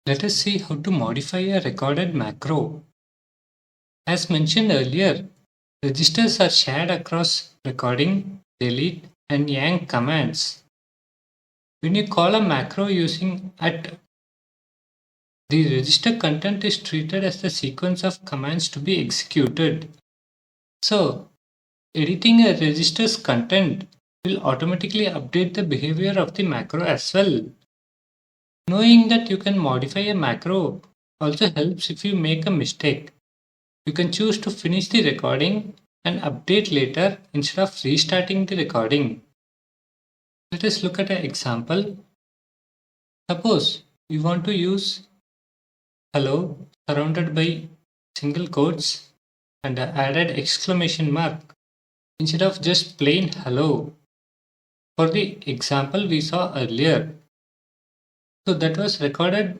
Let us see how to modify a recorded macro. As mentioned earlier, registers are shared across recording, delete, and yank commands. When you call a macro using at, the register content is treated as the sequence of commands to be executed. So, editing a register's content will automatically update the behavior of the macro as well. Knowing that you can modify a macro also helps if you make a mistake. You can choose to finish the recording and update later instead of restarting the recording. Let us look at an example. Suppose you want to use hello surrounded by single quotes and added exclamation mark instead of just plain hello for the example we saw earlier. So that was recorded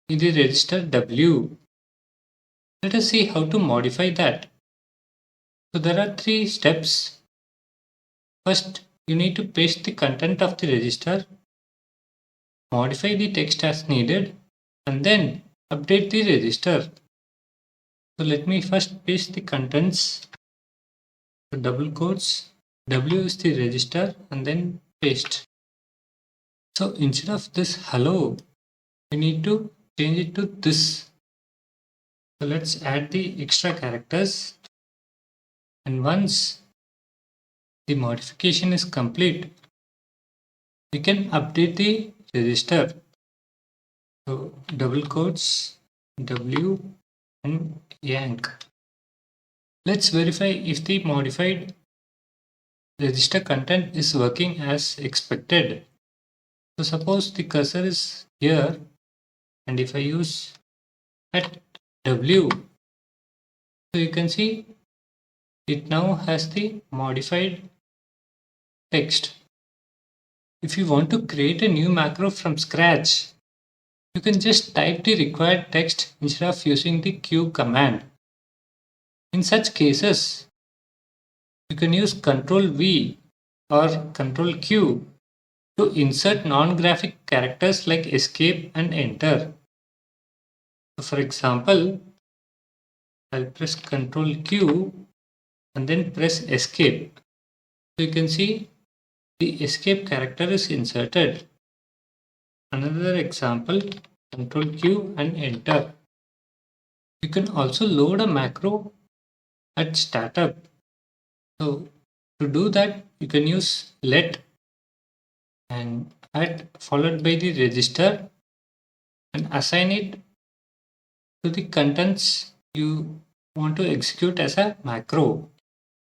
in the register W. Let us see how to modify that. So there are 3 steps. First, you need to paste the content of the register, modify the text as needed, and then update the register. So let me first paste the contents. So double quotes, W is the register, and then paste. So instead of this hello, we need to change it to this. So let's add the extra characters, and once the modification is complete, we can update the register. So double quotes, W and yank. Let's verify if the modified register content is working as expected. So suppose the cursor is here, and if I use at W, so you can see it now has the modified text. If you want to create a new macro from scratch, you can just type the required text instead of using the Q command. In such cases, you can use Ctrl V or Ctrl Q to insert non-graphic characters like escape and enter. So for example, I'll press Ctrl Q and then press escape. So you can see the escape character is inserted. Another example, Ctrl Q and enter. You can also load a macro at startup. So to do that, you can use let and at followed by the register and assign it to the contents you want to execute as a macro.